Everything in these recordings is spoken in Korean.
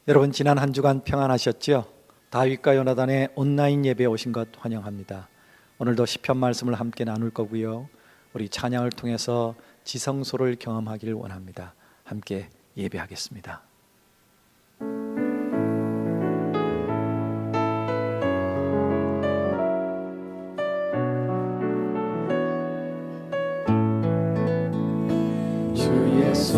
여러분, 지난 한 주간 평안하셨지요? 다윗과 요나단의 온라인 예배에 오신 것 환영합니다. 오늘도 시편 말씀을 함께 나눌 거고요, 우리 찬양을 통해서 지성소를 경험하기를 원합니다. 함께 예배하겠습니다. 주 예수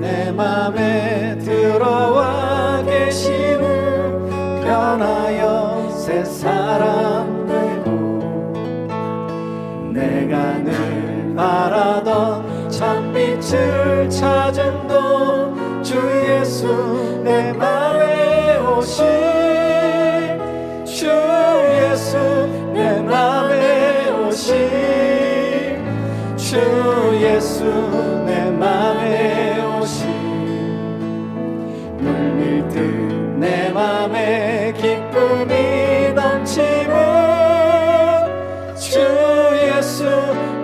내 맘에 들어와 계시는 변하여 새 사람 되고, 내가 늘 바라던 참빛을 찾음도 주 예수 내 맘에 오신, 주 예수 내 맘에 오신, 주 예수 내 맘에 오신, 물밀듯 내 맘에 기쁨이 넘치는 주 예수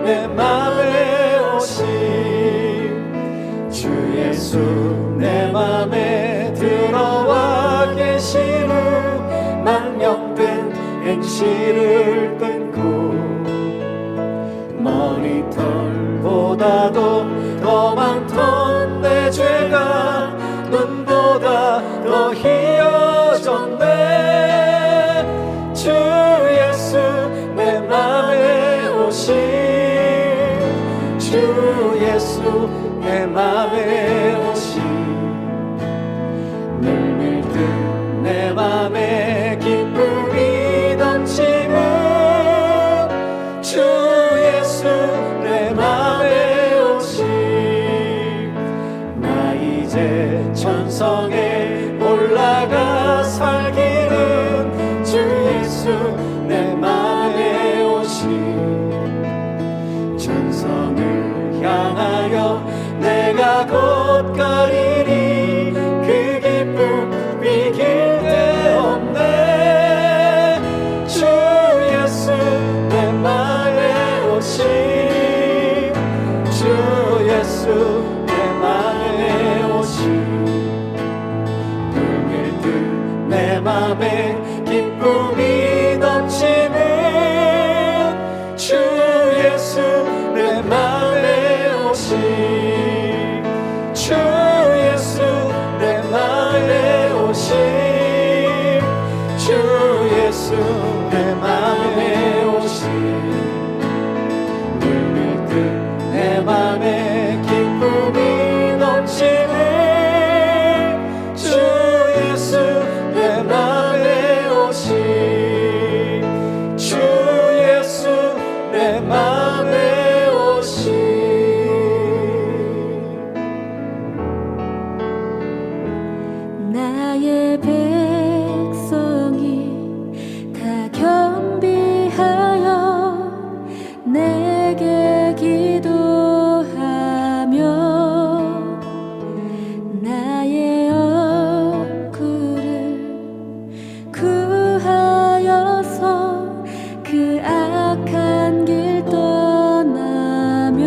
내 맘에 오신, 주 예수 내 맘에 들어와 계시는 망령된 행실을 끊고, 머리털보다도 더 많던 내 죄가 눈보다 더 희어졌네. 주 예수 내 맘에 오신, 주 예수 내 맘에 오신, 물밀듯 내 맘에 기쁨이 넘치는 주 예수 내 맘에 오신, 나 이제 천성에 올라가 살기는 주 예수 내 맘에 오신, 천성을 향하여 내가 곧 가리니 그 기쁨 비길 데 없네. 주 예수 내 맘에 오신, 주 예수 내 맘에 오신, 물밀듯 내 맘에 기쁨이 넘치는 주 예수 내 맘에 오신, 주 예수 내 맘에 오신, 주 예수 내 맘에 오신, 물밀듯 내 맘에 기쁨이 넘치는 주 예수 내 맘에 오신, 주 예수 내 맘에 오신. 나의 백성이 다 겸비하여 내게 기도하며, 나의 얼굴을 구하여서 그 악한 길 떠나며,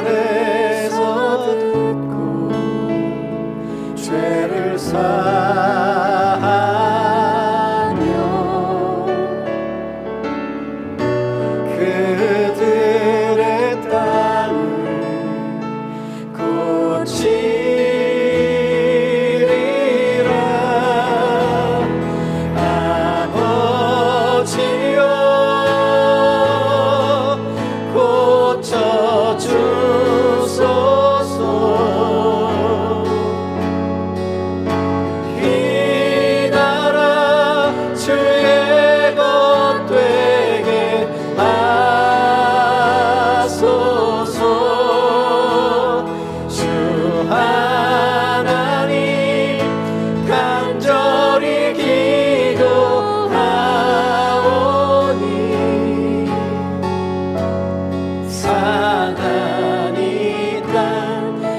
하늘에서 듣고 죄를 사하며 그들의 땅을 고치리라. 아버지여 고쳐주소서. 이 나라 주의 것 되게 하소서. 주 하나님 간절히 기도하오니, 상한 이 땅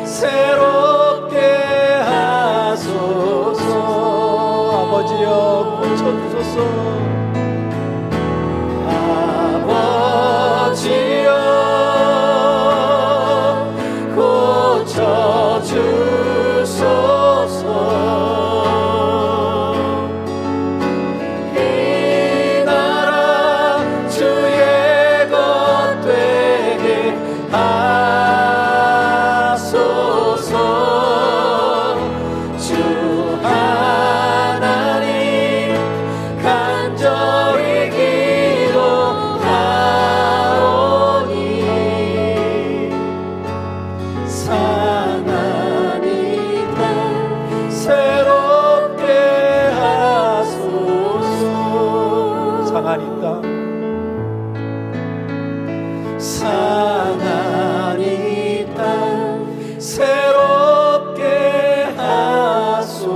새롭게 하소서. 아버지여 고쳐주소서. 아버지여 고쳐 상하니 땅 새롭게 하소서.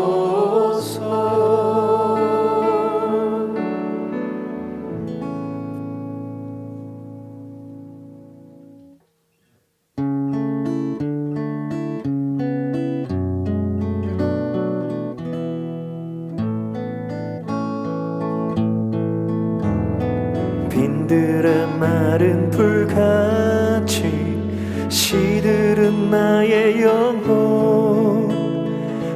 빈들은 마른 풀같이 시들은 나의 영혼,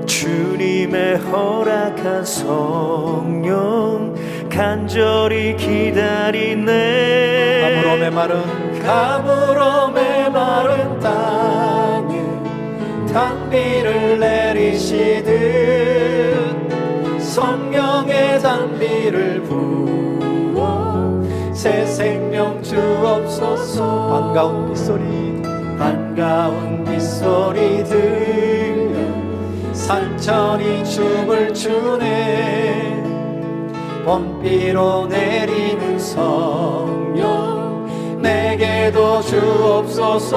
주님의 허락한 성령 간절히 기다리네. 가물어 메마른 땅에 단비를 내리시듯 성령의 단비를 부어 새 생명 주옵소서. 반가운 빗소리 들려 산천이 춤을 추네. 봄비로 내리는 성령 내게도 주옵소서.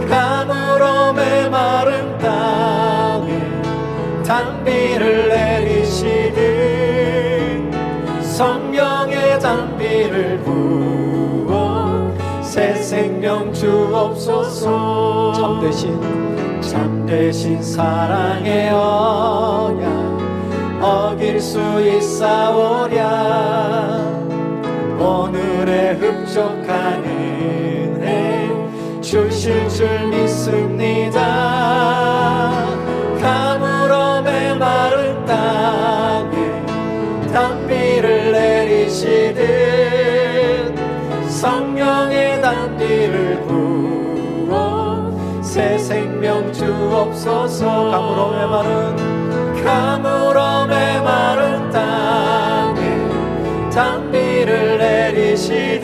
가물어 메마른 땅에 단비를 내리시듯 성령의 단비를 부어 새 생명 주옵소서. 참되신 사랑의 언약 어길 수 있사오랴. 오늘의 흡족한 은혜 주실 줄 믿습니다. 가물어 메마른 땅에 단비를 내리시듯 성령의 단비를 부어 새 생명 주옵소서. 가물어 메마른 땅에 단비를 내리시듯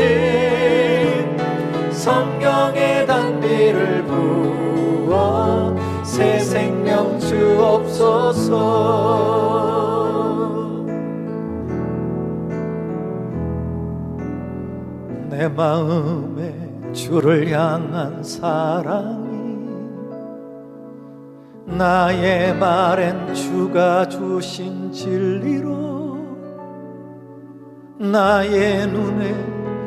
성령의 단비를 부어 새 생명 주옵소서. 내 마음에 주를 향한 사랑이 나의 말엔 주가 주신 진리로 나의 눈에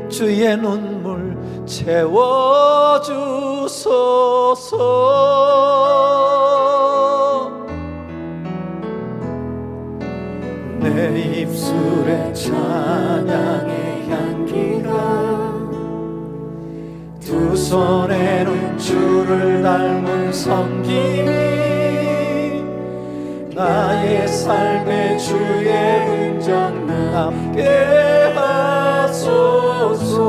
주의 눈물 채워주소서. 내 입술에 찬양의 향기가 두 손에는 주를 닮은 섬김이 나의 삶의 주의 흔적 남게 하소서.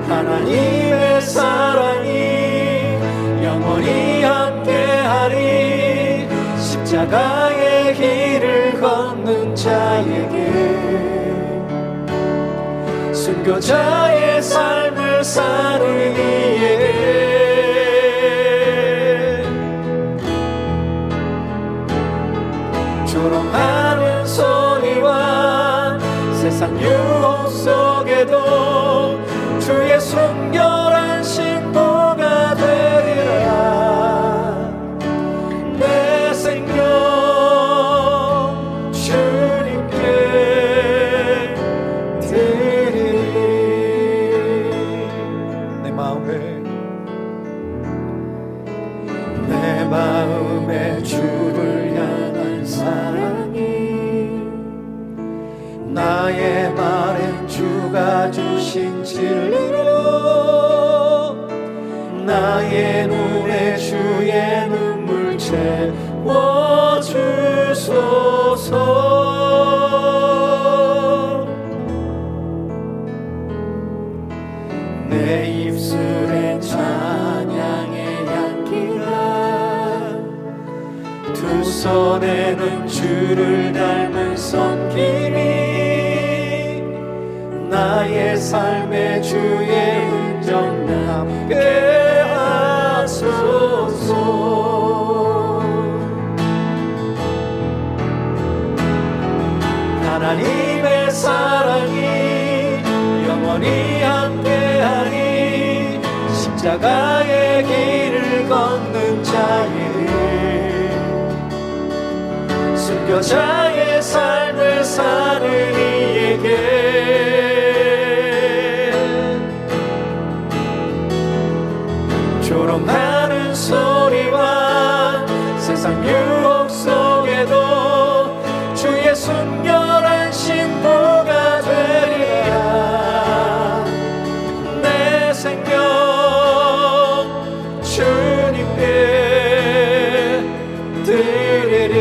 하나님의 사랑이 영원히 함께하리. 십자가의 길을 걷는 자에게 순교자의 삶을 사는 이에게 조롱하는 소리와 세상 유혹 속에도 주의 순결한 신부가 되리라. 내 생명 주님께 드리리. 내 마음에 주신 진리로 나의 눈에 주의 눈물 채워주소서. 내 입술에 찬양의 향기가 두 손에는 주를 닮은 섬김이 나의 삶의 주의 흔적 남게 하소서. 하나님의 사랑이 영원히 함께하니 십자가의 길을 걷는 자에게 순교자의 삶을 사는 이에게 조롱하는 소리와 세상 유혹 속에도 주의 순결한 신부가 되리라. 내 생명 주님께 드리리.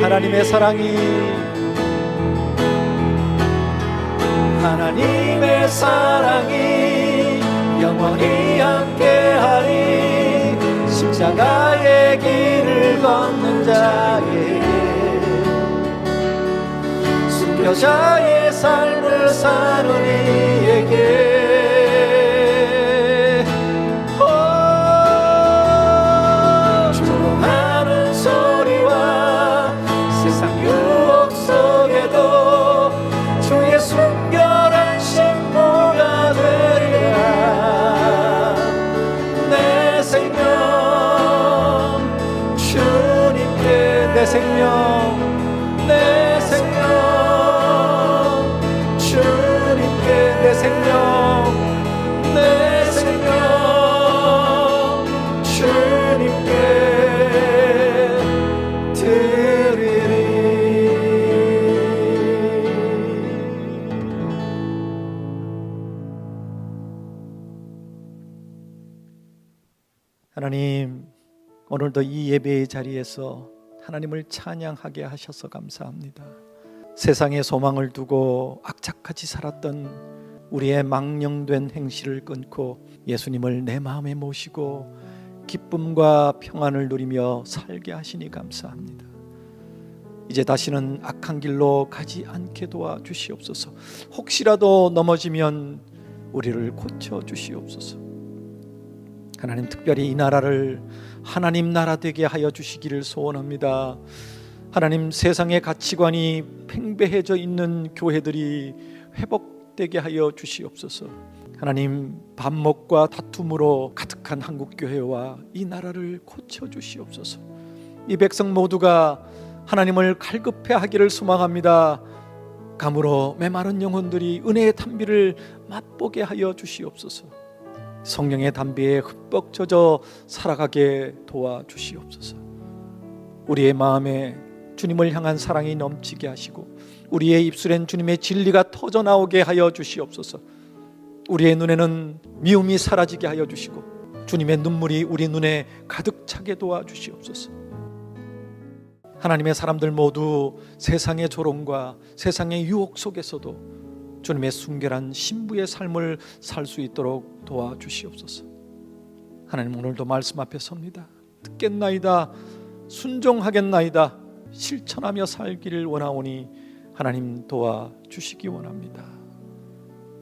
하나님의 사랑이 하나님의 사랑이 영원히 함께하리 십자가의 길을 걷는 자에게 순교자의 삶을 사는 이에게 조롱하는 소리와 세상 유혹 속에도 주의 순결한 신부가 되리라. 내 생명 주님께 내 생명 주님께 내 생명 주님께 드리리. 하나님, 오늘도 이 예배의 자리에서 하나님을 찬양하게 하셔서 감사합니다. 세상에 소망을 두고 악착같이 살았던 우리의 망령된 행실을 끊고 예수님을 내 마음에 모시고 기쁨과 평안을 누리며 살게 하시니 감사합니다. 이제 다시는 악한 길로 가지 않게 도와주시옵소서. 혹시라도 넘어지면 우리를 고쳐주시옵소서. 하나님, 특별히 이 나라를 하나님 나라 되게 하여 주시기를 소원합니다. 하나님, 세상의 가치관이 팽배해져 있는 교회들이 회복되게 하여 주시옵소서. 하나님, 반목과 다툼으로 가득한 한국교회와 이 나라를 고쳐주시옵소서. 이 백성 모두가 하나님을 갈급해 하기를 소망합니다. 감으로 메마른 영혼들이 은혜의 담비를 맛보게 하여 주시옵소서. 성령의 담비에 흠뻑 젖어 살아가게 도와주시옵소서. 우리의 마음에 주님을 향한 사랑이 넘치게 하시고 우리의 입술엔 주님의 진리가 터져나오게 하여 주시옵소서. 우리의 눈에는 미움이 사라지게 하여 주시고 주님의 눈물이 우리 눈에 가득 차게 도와주시옵소서. 하나님의 사람들 모두 세상의 조롱과 세상의 유혹 속에서도 주님의 순결한 신부의 삶을 살 수 있도록 도와주시옵소서. 하나님, 오늘도 말씀 앞에 섭니다. 듣겠나이다, 순종하겠나이다, 실천하며 살기를 원하오니 하나님 도와주시기 원합니다.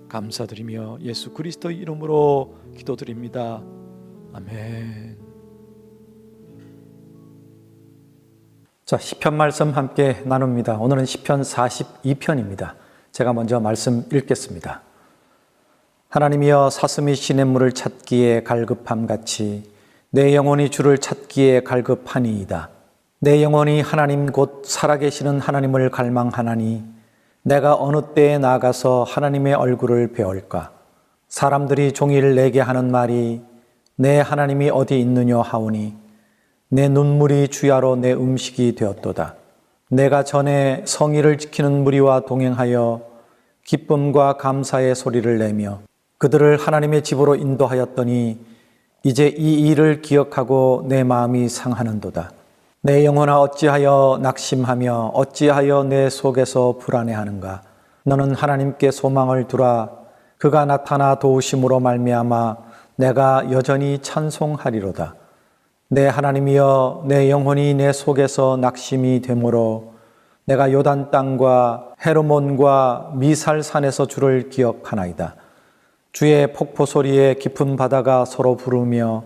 감사드리며 예수 그리스도의 이름으로 기도드립니다. 아멘. 자, 시편 말씀 함께 나눕니다. 오늘은 시편 42편입니다. 제가 먼저 말씀 읽겠습니다. 하나님이여, 사슴이 시냇물을 찾기에 갈급함같이 내 영혼이 주를 찾기에 갈급하니이다. 내 영혼이 하나님 곧 살아계시는 하나님을 갈망하나니 내가 어느 때에 나가서 하나님의 얼굴을 배울까? 사람들이 종일 내게 하는 말이 내 하나님이 어디 있느냐 하오니 내 눈물이 주야로 내 음식이 되었도다. 내가 전에 성의를 지키는 무리와 동행하여 기쁨과 감사의 소리를 내며 그들을 하나님의 집으로 인도하였더니 이제 이 일을 기억하고 내 마음이 상하는도다. 내 영혼아 어찌하여 낙심하며 어찌하여 내 속에서 불안해하는가. 너는 하나님께 소망을 두라. 그가 나타나 도우심으로 말미암아 내가 여전히 찬송하리로다. 내 하나님이여 내 영혼이 내 속에서 낙심이 되므로 내가 요단 땅과 헤르몬과 미살산에서 주를 기억하나이다. 주의 폭포 소리에 깊은 바다가 서로 부르며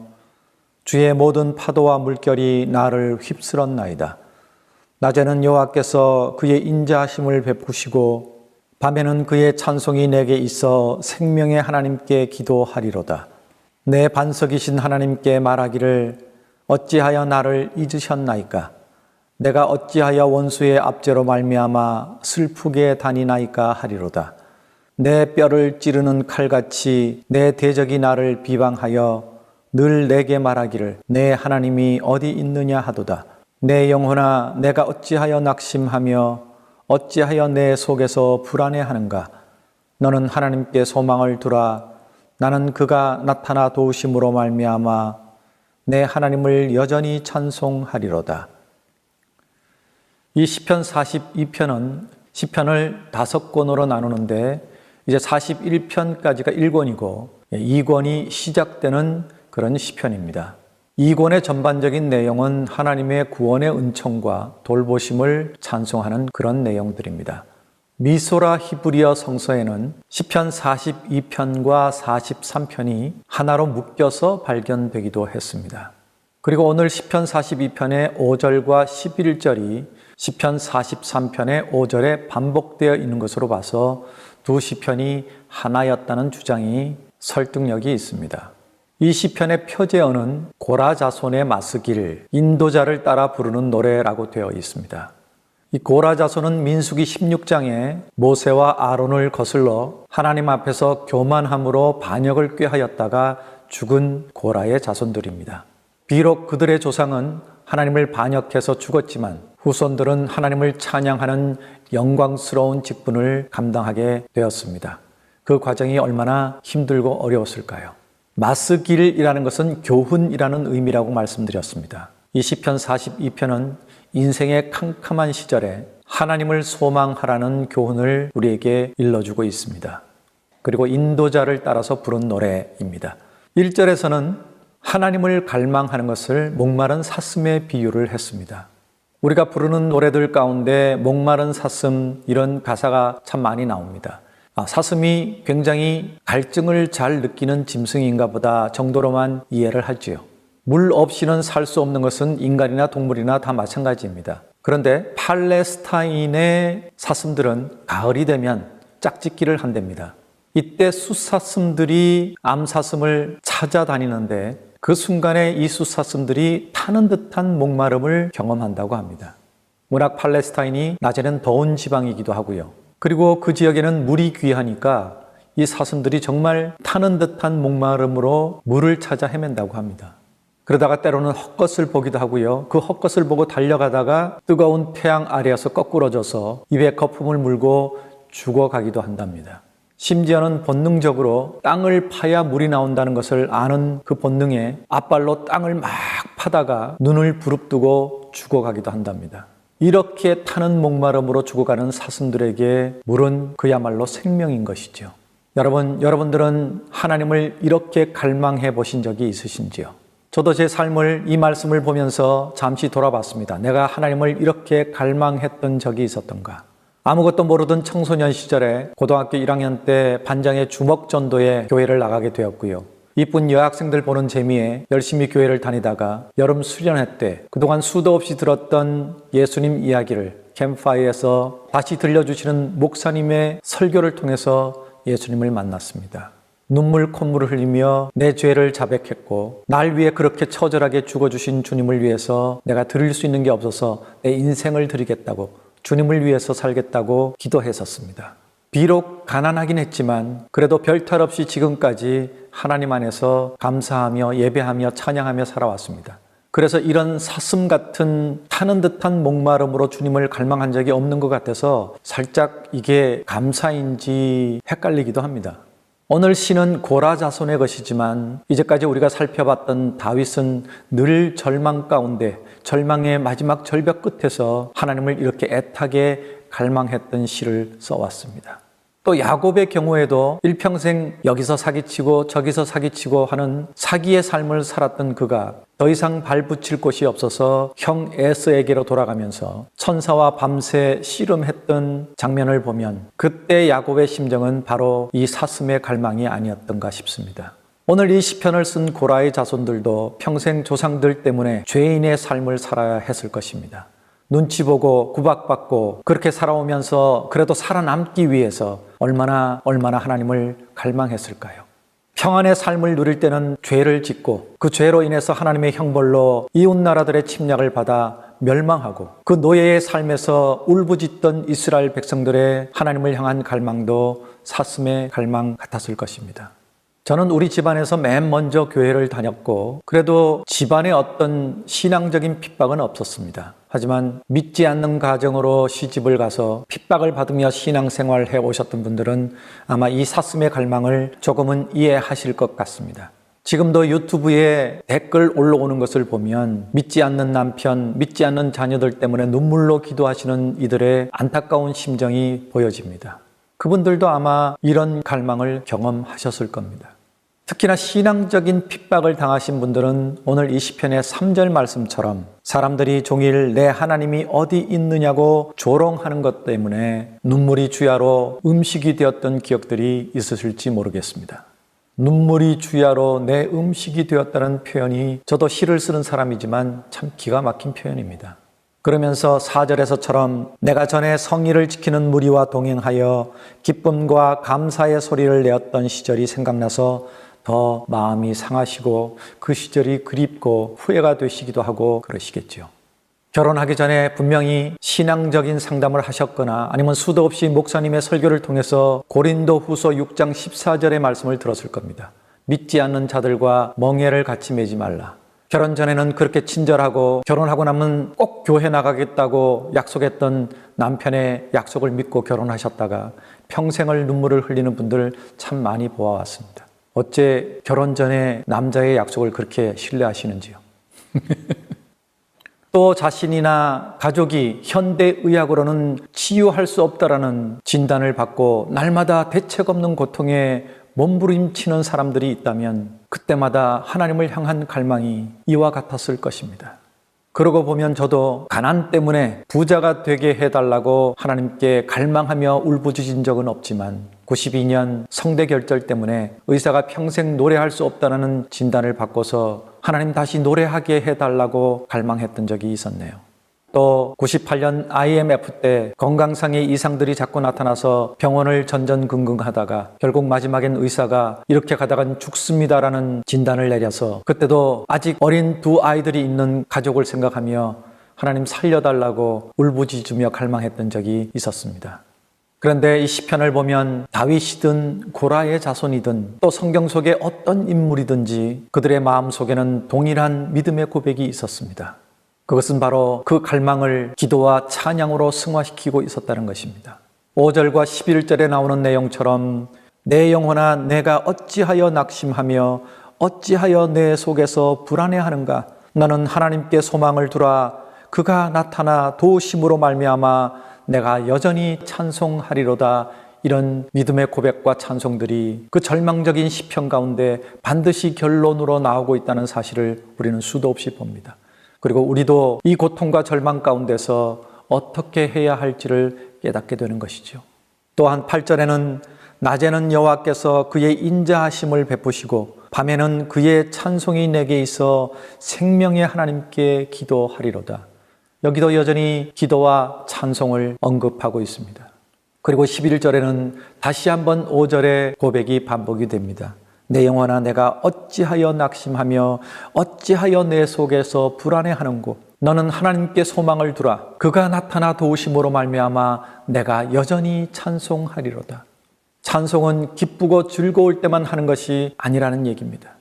주의 모든 파도와 물결이 나를 휩쓸었나이다. 낮에는 여호와께서 그의 인자하심을 베푸시고 밤에는 그의 찬송이 내게 있어 생명의 하나님께 기도하리로다. 내 반석이신 하나님께 말하기를 어찌하여 나를 잊으셨나이까? 내가 어찌하여 원수의 압제로 말미암아 슬프게 다니나이까 하리로다. 내 뼈를 찌르는 칼같이 내 대적이 나를 비방하여 늘 내게 말하기를 내 하나님이 어디 있느냐 하도다. 내 영혼아 내가 어찌하여 낙심하며 어찌하여 내 속에서 불안해하는가. 너는 하나님께 소망을 두라. 나는 그가 나타나 도우심으로 말미암아 내 하나님을 여전히 찬송하리로다. 이 시편 42편은 시편을 5권으로 나누는데 이제 41편까지가 1권이고 2권이 시작되는 그런 시편입니다. 2권의 전반적인 내용은 하나님의 구원의 은총과 돌보심을 찬송하는 그런 내용들입니다. 미소라 히브리어 성서에는 시편 42편과 43편이 하나로 묶여서 발견되기도 했습니다. 그리고 오늘 시편 42편의 5절과 11절이 시편 43편의 5절에 반복되어 있는 것으로 봐서 두 시편이 하나였다는 주장이 설득력이 있습니다. 이 시편의 표제어는 고라 자손의 마스길, 인도자를 따라 부르는 노래라고 되어 있습니다. 이 고라 자손은 민수기 16장에 모세와 아론을 거슬러 하나님 앞에서 교만함으로 반역을 꾀하였다가 죽은 고라의 자손들입니다. 비록 그들의 조상은 하나님을 반역해서 죽었지만 후손들은 하나님을 찬양하는 영광스러운 직분을 감당하게 되었습니다. 그 과정이 얼마나 힘들고 어려웠을까요? 마스길이라는 것은 교훈이라는 의미라고 말씀드렸습니다. 이 시편 42편은 인생의 캄캄한 시절에 하나님을 소망하라는 교훈을 우리에게 일러주고 있습니다. 그리고 인도자를 따라서 부른 노래입니다. 1절에서는 하나님을 갈망하는 것을 목마른 사슴에 비유를 했습니다. 우리가 부르는 노래들 가운데 목마른 사슴 이런 가사가 참 많이 나옵니다. 사슴이 굉장히 갈증을 잘 느끼는 짐승인가 보다 정도로만 이해를 하지요. 물 없이는 살 수 없는 것은 인간이나 동물이나 다 마찬가지입니다. 그런데 팔레스타인의 사슴들은 가을이 되면 짝짓기를 한답니다. 이때 숫사슴들이 암사슴을 찾아다니는데 그 순간에 이 숫사슴들이 타는 듯한 목마름을 경험한다고 합니다. 워낙 팔레스타인이 낮에는 더운 지방이기도 하고요. 그리고 그 지역에는 물이 귀하니까 이 사슴들이 정말 타는 듯한 목마름으로 물을 찾아 헤맨다고 합니다. 그러다가 때로는 헛것을 보기도 하고요. 그 헛것을 보고 달려가다가 뜨거운 태양 아래에서 거꾸러져서 입에 거품을 물고 죽어가기도 한답니다. 심지어는 본능적으로 땅을 파야 물이 나온다는 것을 아는 그 본능에 앞발로 땅을 막 파다가 눈을 부릅뜨고 죽어가기도 한답니다. 이렇게 타는 목마름으로 죽어가는 사슴들에게 물은 그야말로 생명인 것이죠. 여러분들은 하나님을 이렇게 갈망해 보신 적이 있으신지요? 저도 제 삶을 이 말씀을 보면서 잠시 돌아봤습니다. 내가 하나님을 이렇게 갈망했던 적이 있었던가? 아무것도 모르던 청소년 시절에 고등학교 1학년 때 반장의 주먹전도에 교회를 나가게 되었고요. 이쁜 여학생들 보는 재미에 열심히 교회를 다니다가 여름 수련회 때 그동안 수도 없이 들었던 예수님 이야기를 캠프파이어에서 다시 들려주시는 목사님의 설교를 통해서 예수님을 만났습니다. 눈물 콧물을 흘리며 내 죄를 자백했고 날 위해 그렇게 처절하게 죽어주신 주님을 위해서 내가 드릴 수 있는 게 없어서 내 인생을 드리겠다고 주님을 위해서 살겠다고 기도했었습니다. 비록 가난하긴 했지만 그래도 별탈 없이 지금까지 하나님 안에서 감사하며 예배하며 찬양하며 살아왔습니다. 그래서 이런 사슴 같은 타는 듯한 목마름으로 주님을 갈망한 적이 없는 것 같아서 살짝 이게 감사인지 헷갈리기도 합니다. 오늘 시는 고라 자손의 것이지만 이제까지 우리가 살펴봤던 다윗은 늘 절망 가운데 절망의 마지막 절벽 끝에서 하나님을 이렇게 애타게 갈망했던 시를 써왔습니다. 또 야곱의 경우에도 일평생 여기서 사기치고 저기서 사기치고 하는 사기의 삶을 살았던 그가 더 이상 발붙일 곳이 없어서 형 에서에게로 돌아가면서 천사와 밤새 씨름했던 장면을 보면 그때 야곱의 심정은 바로 이 사슴의 갈망이 아니었던가 싶습니다. 오늘 이 시편을 쓴 고라의 자손들도 평생 조상들 때문에 죄인의 삶을 살아야 했을 것입니다. 눈치 보고 구박받고 그렇게 살아오면서 그래도 살아남기 위해서 얼마나 하나님을 갈망했을까요? 평안의 삶을 누릴 때는 죄를 짓고 그 죄로 인해서 하나님의 형벌로 이웃 나라들의 침략을 받아 멸망하고 그 노예의 삶에서 울부짖던 이스라엘 백성들의 하나님을 향한 갈망도 사슴의 갈망 같았을 것입니다. 저는 우리 집안에서 맨 먼저 교회를 다녔고 그래도 집안에 어떤 신앙적인 핍박은 없었습니다. 하지만 믿지 않는 가정으로 시집을 가서 핍박을 받으며 신앙생활을 해오셨던 분들은 아마 이 사슴의 갈망을 조금은 이해하실 것 같습니다. 지금도 유튜브에 댓글 올라오는 것을 보면 믿지 않는 남편, 믿지 않는 자녀들 때문에 눈물로 기도하시는 이들의 안타까운 심정이 보여집니다. 그분들도 아마 이런 갈망을 경험하셨을 겁니다. 특히나 신앙적인 핍박을 당하신 분들은 오늘 이 시편의 3절 말씀처럼 사람들이 종일 내 하나님이 어디 있느냐고 조롱하는 것 때문에 눈물이 주야로 음식이 되었던 기억들이 있으실지 모르겠습니다. 눈물이 주야로 내 음식이 되었다는 표현이 저도 시를 쓰는 사람이지만 참 기가 막힌 표현입니다. 그러면서 4절에서처럼 내가 전에 성의를 지키는 무리와 동행하여 기쁨과 감사의 소리를 내었던 시절이 생각나서 더 마음이 상하시고 그 시절이 그립고 후회가 되시기도 하고 그러시겠죠. 결혼하기 전에 분명히 신앙적인 상담을 하셨거나 아니면 수도 없이 목사님의 설교를 통해서 고린도 후서 6장 14절의 말씀을 들었을 겁니다. 믿지 않는 자들과 멍에를 같이 매지 말라. 결혼 전에는 그렇게 친절하고 결혼하고 나면 꼭 교회 나가겠다고 약속했던 남편의 약속을 믿고 결혼하셨다가 평생을 눈물을 흘리는 분들 참 많이 보아왔습니다. 어째 결혼 전에 남자의 약속을 그렇게 신뢰하시는지요? 또 자신이나 가족이 현대의학으로는 치유할 수 없다라는 진단을 받고 날마다 대책 없는 고통에 몸부림치는 사람들이 있다면 그때마다 하나님을 향한 갈망이 이와 같았을 것입니다. 그러고 보면 저도 가난 때문에 부자가 되게 해달라고 하나님께 갈망하며 울부짖은 적은 없지만 92년 성대결절 때문에 의사가 평생 노래할 수 없다는 진단을 받고서 하나님 다시 노래하게 해달라고 갈망했던 적이 있었네요. 또 98년 IMF 때 건강상의 이상들이 자꾸 나타나서 병원을 전전긍긍하다가 결국 마지막엔 의사가 이렇게 가다간 죽습니다라는 진단을 내려서 그때도 아직 어린 두 아이들이 있는 가족을 생각하며 하나님 살려달라고 울부짖으며 갈망했던 적이 있었습니다. 그런데 이 시편을 보면 다윗이든 고라의 자손이든 또 성경 속에 어떤 인물이든지 그들의 마음 속에는 동일한 믿음의 고백이 있었습니다. 그것은 바로 그 갈망을 기도와 찬양으로 승화시키고 있었다는 것입니다. 5절과 11절에 나오는 내용처럼 내 영혼아 내가 어찌하여 낙심하며 어찌하여 내 속에서 불안해하는가. 너는 하나님께 소망을 두라. 그가 나타나 도우심으로 말미암아 내가 여전히 찬송하리로다. 이런 믿음의 고백과 찬송들이 그 절망적인 시편 가운데 반드시 결론으로 나오고 있다는 사실을 우리는 수도 없이 봅니다. 그리고 우리도 이 고통과 절망 가운데서 어떻게 해야 할지를 깨닫게 되는 것이죠. 또한 8절에는 낮에는 여호와께서 그의 인자하심을 베푸시고 밤에는 그의 찬송이 내게 있어 생명의 하나님께 기도하리로다. 여기도 여전히 기도와 찬송을 언급하고 있습니다. 그리고 11절에는 다시 한번 5절의 고백이 반복이 됩니다. 내 영혼아 내가 어찌하여 낙심하며 어찌하여 내 속에서 불안해하는고. 너는 하나님께 소망을 두라. 그가 나타나 도우심으로 말미암아 내가 여전히 찬송하리로다. 찬송은 기쁘고 즐거울 때만 하는 것이 아니라는 얘기입니다.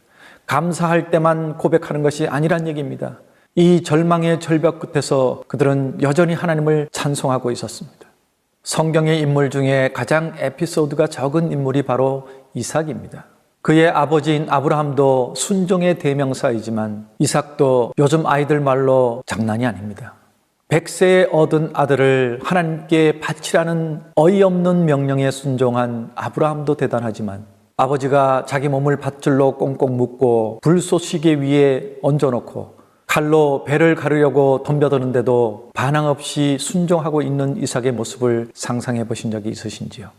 감사할 때만 고백하는 것이 아니란 얘기입니다. 이 절망의 절벽 끝에서 그들은 여전히 하나님을 찬송하고 있었습니다. 성경의 인물 중에 가장 에피소드가 적은 인물이 바로 이삭입니다. 그의 아버지인 아브라함도 순종의 대명사이지만 이삭도 요즘 아이들 말로 장난이 아닙니다. 100세에 얻은 아들을 하나님께 바치라는 어이없는 명령에 순종한 아브라함도 대단하지만 아버지가 자기 몸을 밧줄로 꽁꽁 묶고 불쏘시개 위에 얹어놓고 칼로 배를 가르려고 덤벼드는데도 반항 없이 순종하고 있는 이삭의 모습을 상상해 보신 적이 있으신지요?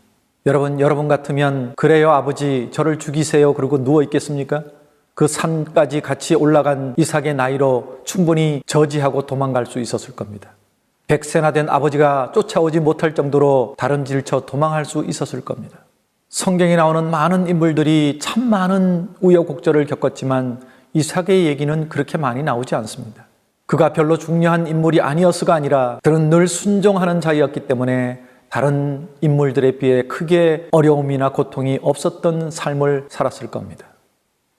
여러분 같으면 그래요 아버지 저를 죽이세요 그러고 누워 있겠습니까? 그 산까지 같이 올라간 이삭의 나이로 충분히 저지하고 도망갈 수 있었을 겁니다. 100세나 된 아버지가 쫓아오지 못할 정도로 다른 질쳐 도망할 수 있었을 겁니다. 성경에 나오는 많은 인물들이 참 많은 우여곡절을 겪었지만 이삭의 얘기는 그렇게 많이 나오지 않습니다. 그가 별로 중요한 인물이 아니어서가 아니라 그는 늘 순종하는 자였기 때문에 다른 인물들에 비해 크게 어려움이나 고통이 없었던 삶을 살았을 겁니다.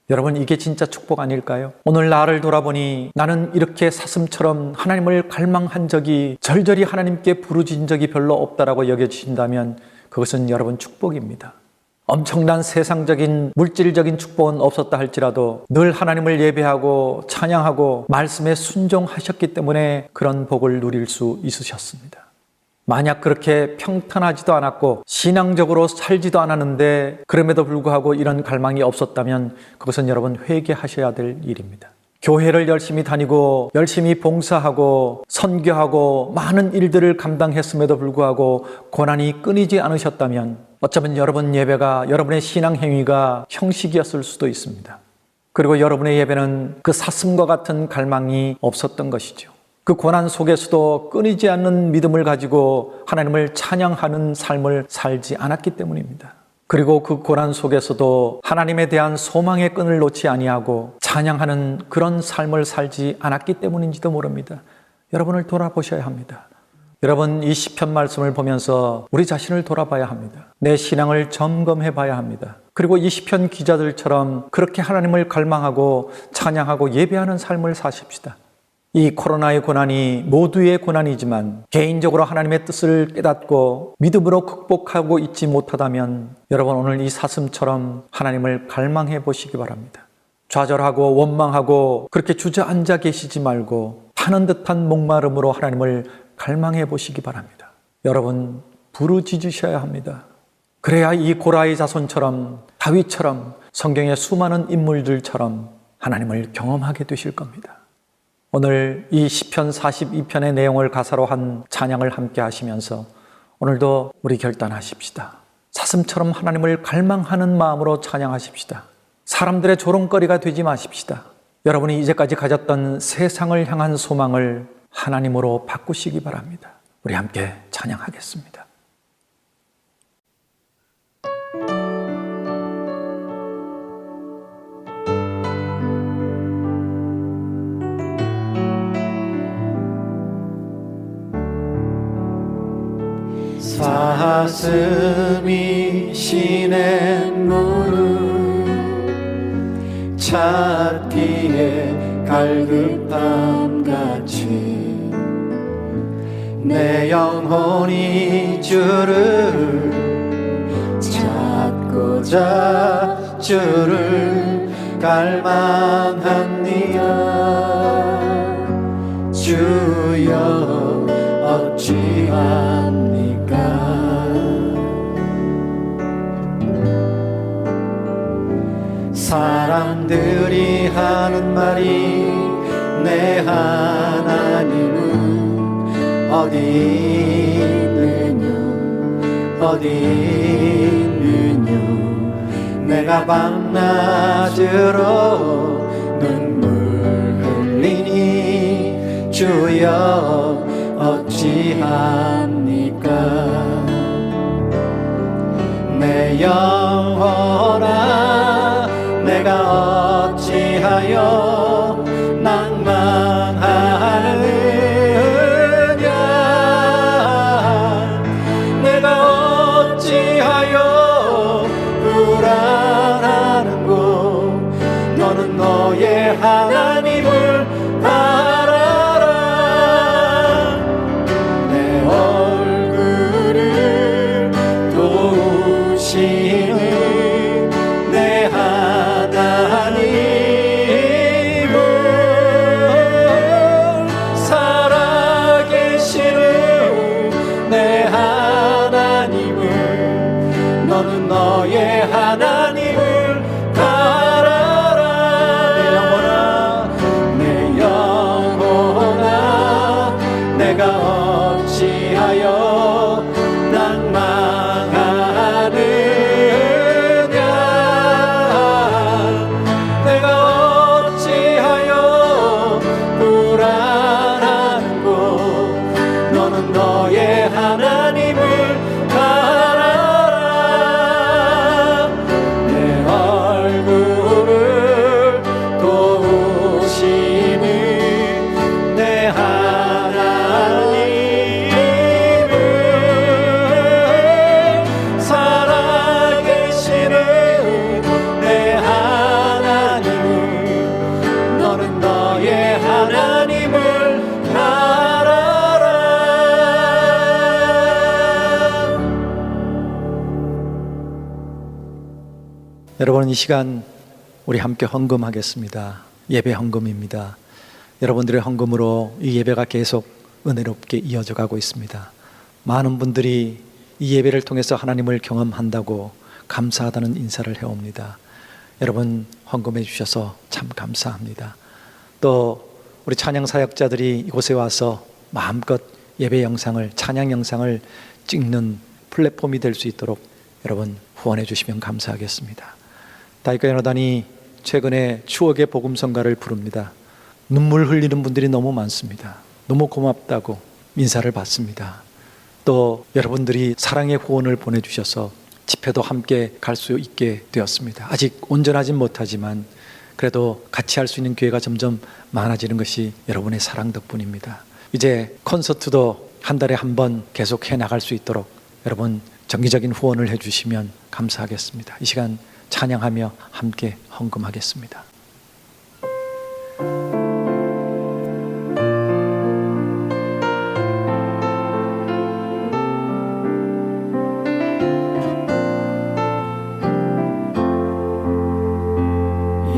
여러분 이게 진짜 축복 아닐까요? 오늘 나를 돌아보니 나는 이렇게 사슴처럼 하나님을 갈망한 적이 절절히 하나님께 부르짖은 적이 별로 없다라고 여겨지신다면 그것은 여러분 축복입니다. 엄청난 세상적인 물질적인 축복은 없었다 할지라도 늘 하나님을 예배하고 찬양하고 말씀에 순종하셨기 때문에 그런 복을 누릴 수 있으셨습니다. 만약 그렇게 평탄하지도 않았고 신앙적으로 살지도 않았는데 그럼에도 불구하고 이런 갈망이 없었다면 그것은 여러분 회개하셔야 될 일입니다. 교회를 열심히 다니고 열심히 봉사하고 선교하고 많은 일들을 감당했음에도 불구하고 고난이 끊이지 않으셨다면 어쩌면 여러분 예배가 여러분의 신앙 행위가 형식이었을 수도 있습니다. 그리고 여러분의 예배는 그 사슴과 같은 갈망이 없었던 것이죠. 그 고난 속에서도 끊이지 않는 믿음을 가지고 하나님을 찬양하는 삶을 살지 않았기 때문입니다. 그리고 그 고난 속에서도 하나님에 대한 소망의 끈을 놓지 아니하고 찬양하는 그런 삶을 살지 않았기 때문인지도 모릅니다. 여러분을 돌아보셔야 합니다. 여러분 이 시편 말씀을 보면서 우리 자신을 돌아봐야 합니다. 내 신앙을 점검해 봐야 합니다. 그리고 이 시편 기자들처럼 그렇게 하나님을 갈망하고 찬양하고 예배하는 삶을 사십시다. 이 코로나의 고난이 모두의 고난이지만 개인적으로 하나님의 뜻을 깨닫고 믿음으로 극복하고 있지 못하다면 여러분 오늘 이 사슴처럼 하나님을 갈망해 보시기 바랍니다. 좌절하고 원망하고 그렇게 주저앉아 계시지 말고 타는 듯한 목마름으로 하나님을 갈망해 보시기 바랍니다. 여러분 부르짖으셔야 합니다. 그래야 이 고라의 자손처럼 다윗처럼 성경의 수많은 인물들처럼 하나님을 경험하게 되실 겁니다. 오늘 이 시편 42편의 내용을 가사로 한 찬양을 함께 하시면서 오늘도 우리 결단하십시다. 사슴처럼 하나님을 갈망하는 마음으로 찬양하십시다. 사람들의 조롱거리가 되지 마십시다. 여러분이 이제까지 가졌던 세상을 향한 소망을 하나님으로 바꾸시기 바랍니다. 우리 함께 찬양하겠습니다. 사슴이 신의 무릎 찾기에 갈급함같이 내 영혼이 주를 찾고자 주를 갈망합니다. 주여 어찌합니까? 사람들이 하는 말이 내 하나님은 어디 있느냐 내가 밤낮으로 눈물 흘리니 주여 어찌합니까? 내 영혼아 내가 어찌하여 낭만하느냐 내가 어찌하여 불안하는고 너는 너의 하나님을 바라 하나님을 바라라. 내 영혼아 내가 어찌하여 낭망하느냐. 내가 어찌하여 불안하고 너는 너의 하나님을 바라라. 내 얼굴을 도우시는 내 하나님을 살아계시는 내 하나님을 너는 너의 하나님을 바라라. 여러분, 이 시간 우리 함께 헌금하겠습니다. 예배 헌금입니다. 여러분들의 헌금으로 이 예배가 계속 은혜롭게 이어져 가고 있습니다. 많은 분들이 이 예배를 통해서 하나님을 경험한다고 감사하다는 인사를 해옵니다. 여러분, 헌금해 주셔서 참 감사합니다. 또 우리 찬양 사역자들이 이곳에 와서 마음껏 예배 영상을, 찬양 영상을 찍는 플랫폼이 될 수 있도록 여러분 후원해 주시면 감사하겠습니다. 다윗과 연합단이 최근에 추억의 복음성가를 부릅니다. 눈물 흘리는 분들이 너무 많습니다. 너무 고맙다고 인사를 받습니다. 또 여러분들이 사랑의 후원을 보내주셔서 집회도 함께 갈 수 있게 되었습니다. 아직 온전하진 못하지만 그래도 같이 할 수 있는 기회가 점점 많아지는 것이 여러분의 사랑 덕분입니다. 이제 콘서트도 한 달에 한 번 계속 해나갈 수 있도록 여러분 정기적인 후원을 해주시면 감사하겠습니다. 이 시간 찬양하며 함께 헌금하겠습니다. 이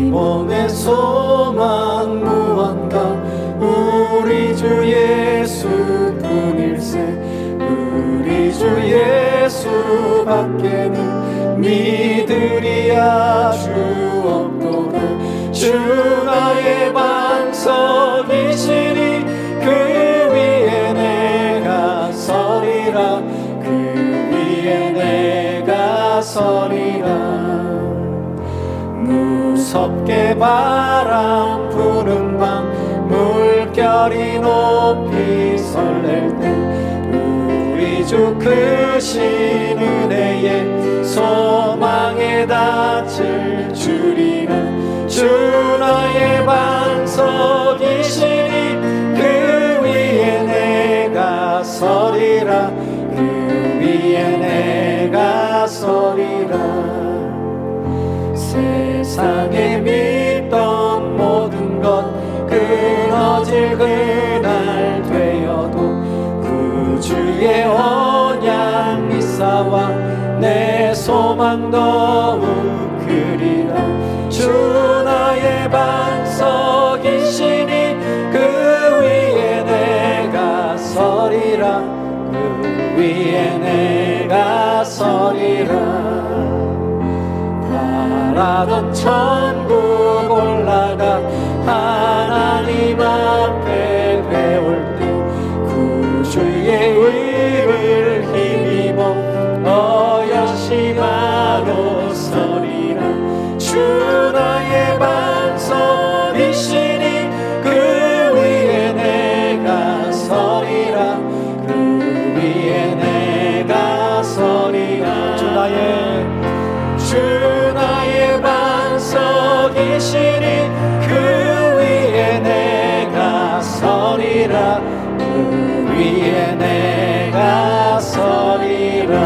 몸의 소망 무언가 우리 주 예수뿐일세. 우리 주 예수밖에는 믿으리 아주 없도다. 주 나의 반석이시니 그 위에 내가 서리라. 그 위에 내가 서리라. 무섭게 바람 부는 밤 물결이 높이 설렐 때 우리 주 크신 은혜에 소망에 닿을 줄이라. 주 나의 반석이시니 그 위에 내가 서리라. 그 위에 내가 서리라. 세상에 믿던 모든 것 끊어질 그날 되어도 구주의 언약 미사와 내 소망 더욱 크리라. 주 나의 반석이시니 그 위에 내가 서리라. 그 위에 내가 서리라. 바라던 천국 올라가 하나님 앞에 배울 때 구주의 의를 힘입어 어여시마로 서리라. 주 나의 반석이시니 그 위에 내가 서리라. 그 위에 내가 서리라. 주 나의 반석이시니 그 위에 내가 서리라. 그 위에 내가 서리라.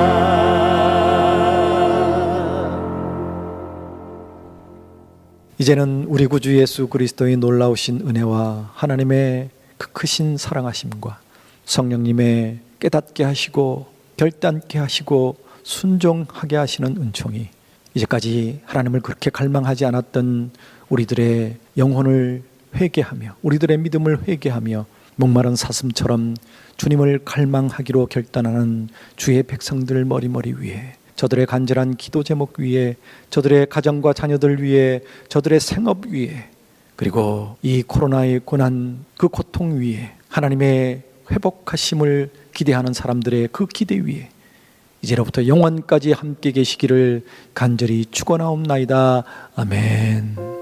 이제는 우리 구주 예수 그리스도의 놀라우신 은혜와 하나님의 그 크신 사랑하심과 성령님의 깨닫게 하시고 결단케 하시고 순종하게 하시는 은총이 이제까지 하나님을 그렇게 갈망하지 않았던 우리들의 영혼을 회개하며 우리들의 믿음을 회개하며 목마른 사슴처럼 주님을 갈망하기로 결단하는 주의 백성들 머리머리 위에 저들의 간절한 기도 제목 위에, 저들의 가정과 자녀들 위에, 저들의 생업 위에, 그리고 이 코로나의 고난, 그 고통 위에 하나님의 회복하심을 기대하는 사람들의 그 기대 위에 이제로부터 영원까지 함께 계시기를 간절히 축원하옵나이다. 아멘.